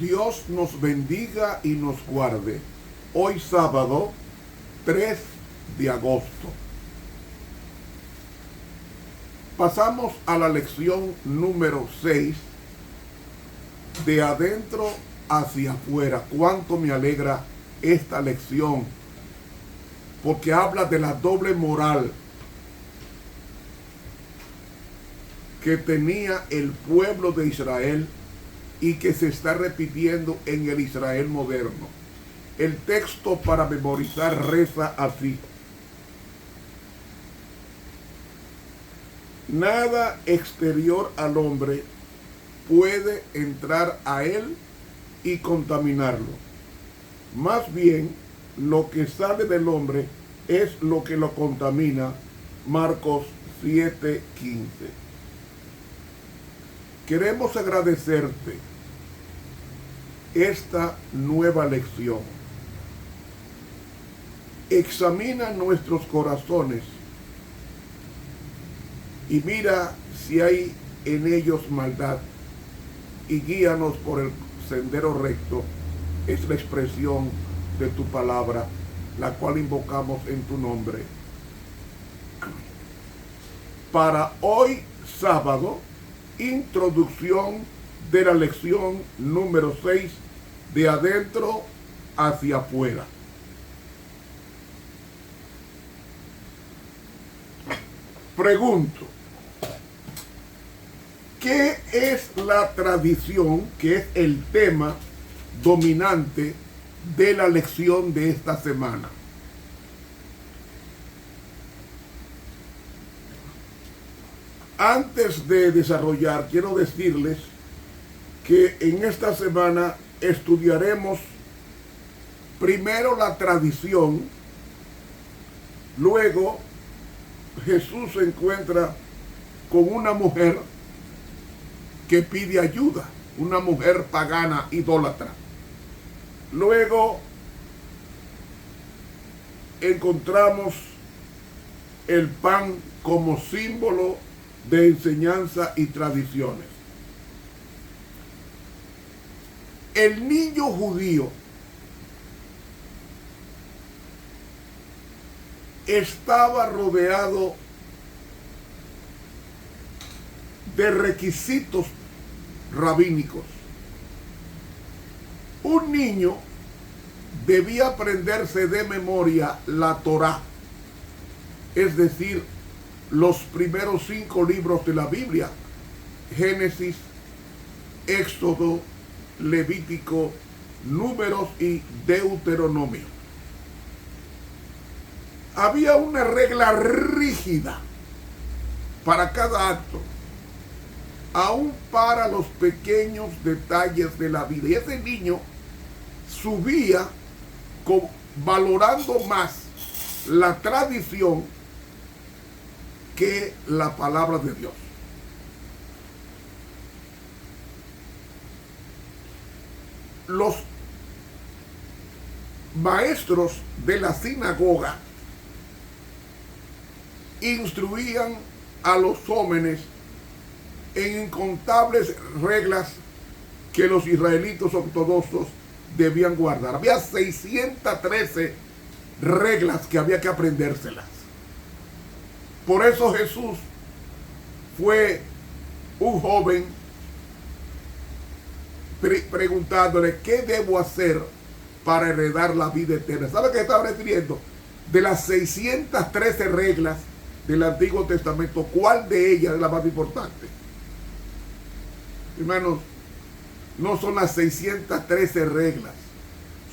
Dios nos bendiga y nos guarde. Hoy sábado 3 de agosto. Pasamos a la lección número 6, de adentro hacia afuera. Cuánto me alegra esta lección, porque habla de la doble moral que tenía el pueblo de Israel y que se está repitiendo en el Israel moderno. El texto para memorizar reza así: nada exterior al hombre puede entrar a él y contaminarlo. Más bien, lo que sale del hombre es lo que lo contamina. Marcos 7:15. Queremos agradecerte esta nueva lección. Examina nuestros corazones y mira si hay en ellos maldad, y guíanos por el sendero recto. Es la expresión de tu palabra, la cual invocamos en tu nombre. Para hoy sábado, introducción de la lección número 6, de adentro hacia afuera. Pregunto, ¿qué es la tradición, que es el tema dominante de la lección de esta semana? Antes de desarrollar, quiero decirles que en esta semana estudiaremos primero la tradición, luego Jesús se encuentra con una mujer que pide ayuda, una mujer pagana, idólatra. Luego encontramos el pan como símbolo de enseñanza y tradiciones. El niño judío estaba rodeado de requisitos rabínicos. Un niño debía aprenderse de memoria la Torá, es decir, los primeros 5 libros de la Biblia: Génesis, Éxodo, Levítico, Números y Deuteronomio. Había una regla rígida para cada acto, aún para los pequeños detalles de la vida. Y ese niño subía valorando más la tradición que la palabra de Dios. Los maestros de la sinagoga instruían a los jóvenes en incontables reglas que los israelitas ortodoxos debían guardar. Había 613 reglas que había que aprendérselas. Por eso Jesús fue un joven preguntándole: ¿qué debo hacer para heredar la vida eterna? ¿Sabe qué estaba refiriendo? De las 613 reglas del Antiguo Testamento, ¿cuál de ellas es la más importante? Hermanos, no son las 613 reglas,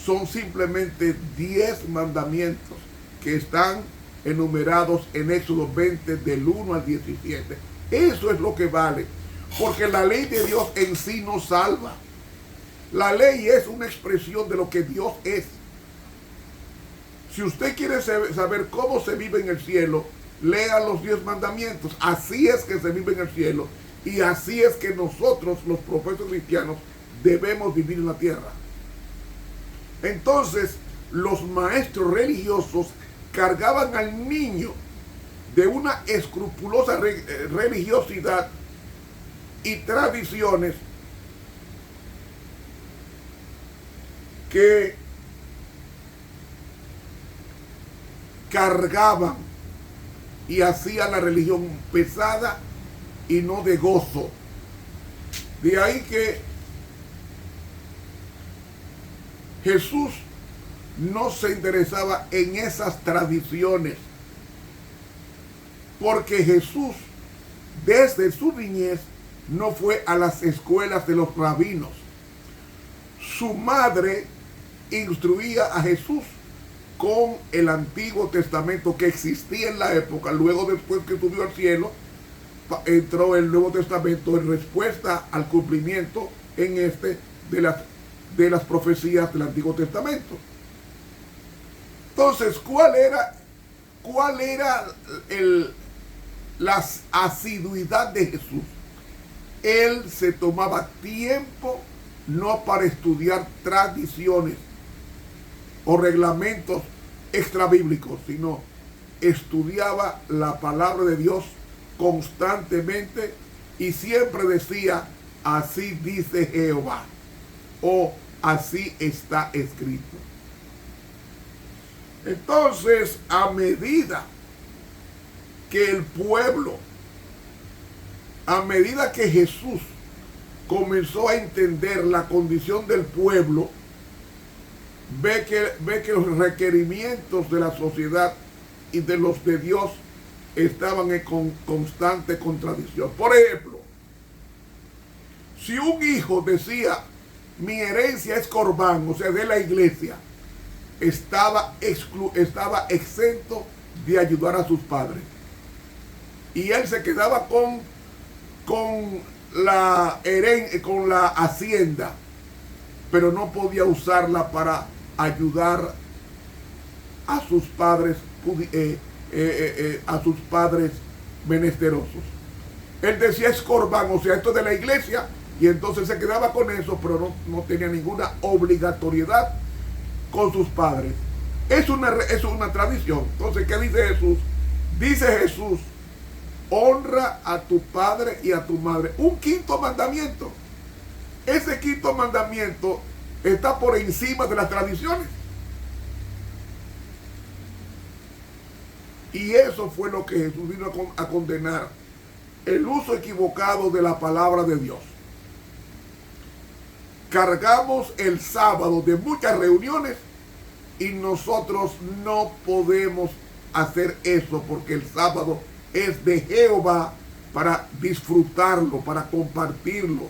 son simplemente 10 mandamientos que están enumerados en Éxodo 20, del 1 al 17. Eso es lo que vale, porque la ley de Dios en sí no salva. La ley es una expresión de lo que Dios es. Si usted quiere saber cómo se vive en el cielo, lea los 10 mandamientos. Así es que se vive en el cielo, y así es que nosotros, los profetas cristianos, debemos vivir en la tierra. Entonces, los maestros religiosos cargaban al niño de una escrupulosa religiosidad y tradiciones que cargaban y hacían la religión pesada y no de gozo. De ahí que Jesús no se interesaba en esas tradiciones, porque Jesús desde su niñez no fue a las escuelas de los rabinos. Su madre instruía a Jesús con el Antiguo Testamento que existía en la época. Luego, después que subió al cielo, entró el Nuevo Testamento en respuesta al cumplimiento en de las profecías del Antiguo Testamento. Entonces, ¿cuál era la asiduidad de Jesús? Él se tomaba tiempo no para estudiar tradiciones o reglamentos extrabíblicos, sino estudiaba la palabra de Dios constantemente y siempre decía: así dice Jehová, o así está escrito. Entonces, a medida que el pueblo, a medida que Jesús comenzó a entender la condición del pueblo, ve que los requerimientos de la sociedad y de los de Dios estaban en constante contradicción. Por ejemplo, si un hijo decía: mi herencia es corbán, o sea, de la iglesia, estaba exento de ayudar a sus padres. Y él se quedaba con la hacienda, pero no podía usarla para ayudar a sus padres menesterosos. Él decía: es corbán, o sea, esto es de la iglesia, y entonces se quedaba con eso, pero no tenía ninguna obligatoriedad con sus padres. Es una tradición. Entonces, ¿qué dice Jesús? Dice Jesús: honra a tu padre y a tu madre. Un quinto mandamiento. Ese quinto mandamiento está por encima de las tradiciones. Y eso fue lo que Jesús vino a condenar: el uso equivocado de la palabra de Dios. Cargamos el sábado de muchas reuniones y nosotros no podemos hacer eso, porque el sábado es de Jehová para disfrutarlo, para compartirlo.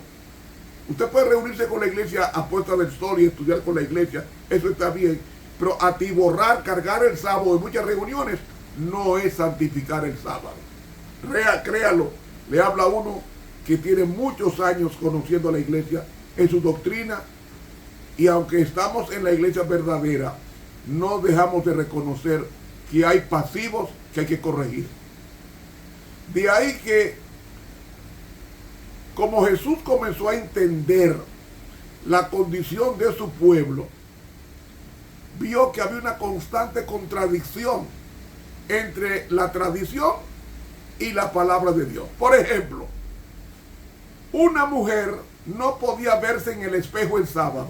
Usted puede reunirse con la iglesia a puesta del sol y estudiar con la iglesia, eso está bien, pero atiborrar, cargar el sábado en muchas reuniones no es santificar el sábado. Créalo, le habla uno que tiene muchos años conociendo a la iglesia en su doctrina, y aunque estamos en la iglesia verdadera, no dejamos de reconocer que hay pasivos que hay que corregir. De ahí que, como Jesús comenzó a entender la condición de su pueblo, vio que había una constante contradicción entre la tradición y la palabra de Dios. Por ejemplo, una mujer no podía verse en el espejo el sábado,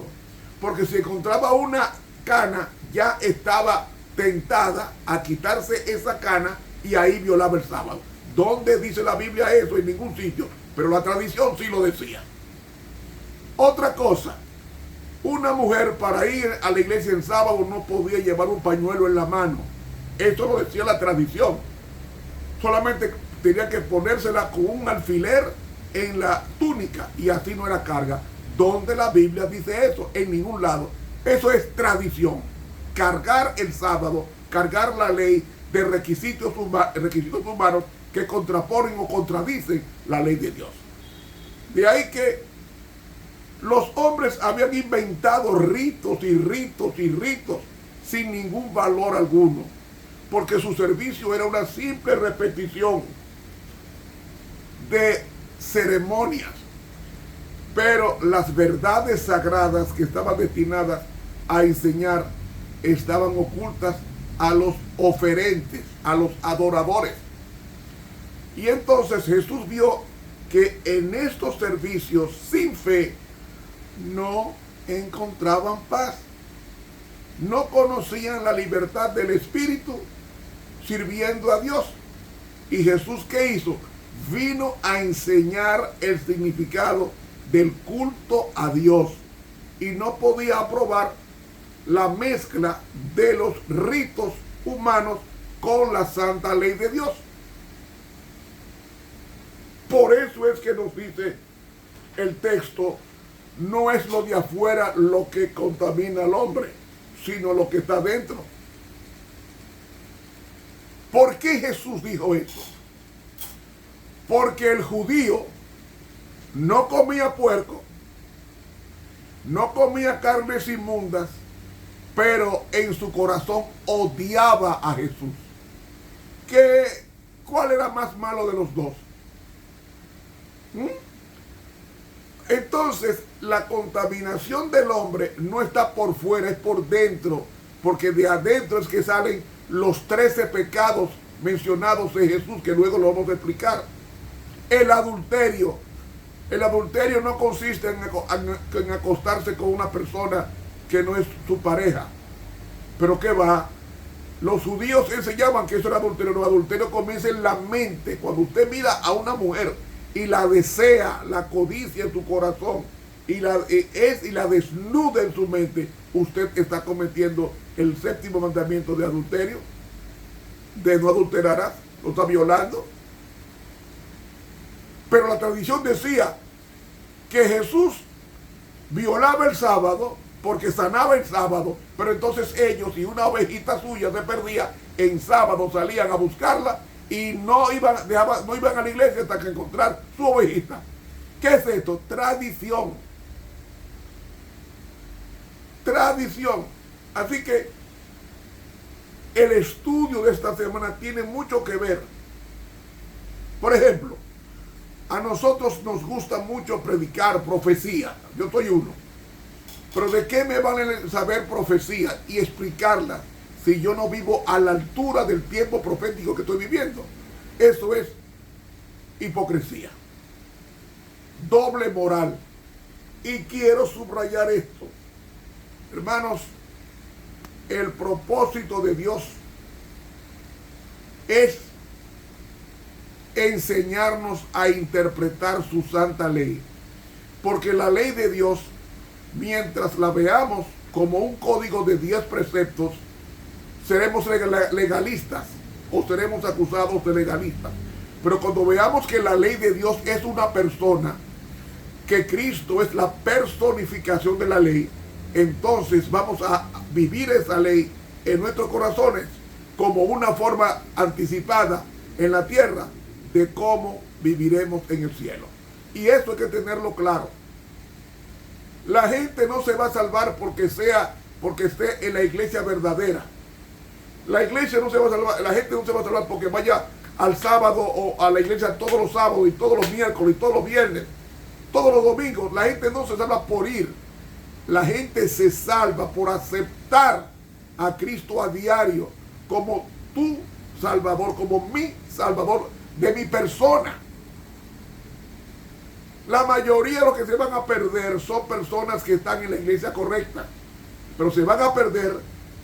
porque si encontraba una cana, ya estaba tentada a quitarse esa cana y ahí violaba el sábado. ¿Dónde dice la Biblia eso? En ningún sitio, pero la tradición sí lo decía. Otra cosa, una mujer para ir a la iglesia en sábado no podía llevar un pañuelo en la mano. Eso lo decía la tradición. Solamente tenía que ponérsela con un alfiler en la túnica y así no era carga. ¿Dónde la Biblia dice eso? En ningún lado. Eso es tradición. Cargar el sábado, cargar la ley de requisitos humanos que contraponen o contradicen la ley de Dios. De ahí que los hombres habían inventado ritos y ritos y ritos sin ningún valor alguno, porque su servicio era una simple repetición de ceremonias. Pero las verdades sagradas que estaban destinadas a enseñar estaban ocultas a los oferentes, a los adoradores. Y entonces Jesús vio que en estos servicios sin fe no encontraban paz. no conocían la libertad del Espíritu sirviendo a Dios. ¿Y Jesús qué hizo? Vino a enseñar el significado del culto a Dios y no podía aprobar la mezcla de los ritos humanos con la santa ley de Dios. Por eso es que nos dice el texto, no es lo de afuera lo que contamina al hombre, sino lo que está dentro. ¿Por qué Jesús dijo eso? Porque el judío no comía puerco, no comía carnes inmundas, pero en su corazón odiaba a Jesús. ¿Cuál era más malo de los dos? Entonces, la contaminación del hombre no está por fuera, es por dentro, porque de adentro es que salen los 13 pecados mencionados en Jesús, que luego lo vamos a explicar. El adulterio no consiste en acostarse con una persona que no es su pareja. Pero ¿qué va? Los judíos enseñaban que eso era adulterio. El adulterio comienza en la mente. Cuando usted mira a una mujer y la desea, la codicia en su corazón y la desnuda en su mente, usted está cometiendo el 7º mandamiento de adulterio, de no adulterarás, lo está violando. Pero la tradición decía que Jesús violaba el sábado porque sanaba el sábado, pero entonces ellos, y una ovejita suya se perdía, en sábado salían a buscarla y no iban a la iglesia hasta que encontrar su ovejita. ¿Qué es esto? Tradición. Tradición. Así que el estudio de esta semana tiene mucho que ver. Por ejemplo, a nosotros nos gusta mucho predicar profecía. Yo soy uno. Pero ¿de qué me vale saber profecía y explicarla si yo no vivo a la altura del tiempo profético que estoy viviendo? Eso es hipocresía, doble moral. Y quiero subrayar esto. Hermanos, el propósito de Dios es enseñarnos a interpretar su santa ley. Porque la ley de Dios, mientras la veamos como un código de 10 preceptos, seremos legalistas o seremos acusados de legalistas. Pero cuando veamos que la ley de Dios es una persona, que Cristo es la personificación de la ley, entonces vamos a vivir esa ley en nuestros corazones como una forma anticipada en la tierra de cómo viviremos en el cielo. Y eso hay que tenerlo claro. La gente no se va a salvar porque esté en la iglesia verdadera. La iglesia no se va a salvar, la gente no se va a salvar porque vaya al sábado o a la iglesia todos los sábados y todos los miércoles y todos los viernes, todos los domingos. La gente no se salva por ir. La gente se salva por aceptar a Cristo a diario como tu Salvador, como mi Salvador de mi persona. La mayoría de los que se van a perder son personas que están en la iglesia correcta, pero se van a perder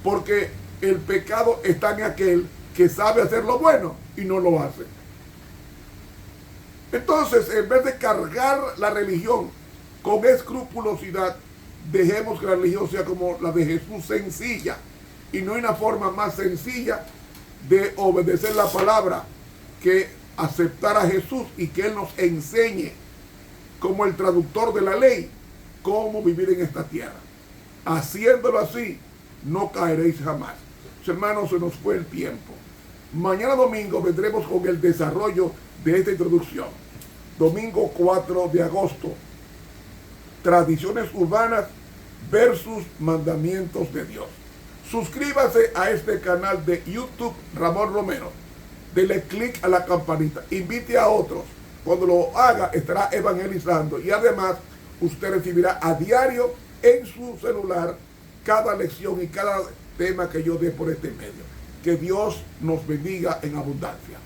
porque el pecado está en aquel que sabe hacer lo bueno y no lo hace. Entonces, en vez de cargar la religión con escrupulosidad, dejemos que la religión sea como la de Jesús, sencilla. Y no hay una forma más sencilla de obedecer la palabra que aceptar a Jesús y que Él nos enseñe como el traductor de la ley cómo vivir en esta tierra. Haciéndolo así, no caeréis jamás. Hermanos, se nos fue el tiempo. Mañana domingo vendremos con el desarrollo de esta introducción. Domingo 4 de agosto. Tradiciones urbanas versus mandamientos de Dios. Suscríbase a este canal de YouTube Ramón Romero. Dele clic a la campanita. Invite a otros. Cuando lo haga estará evangelizando. Y además usted recibirá a diario en su celular cada lección y cada tema que yo dé por este medio. Que Dios nos bendiga en abundancia.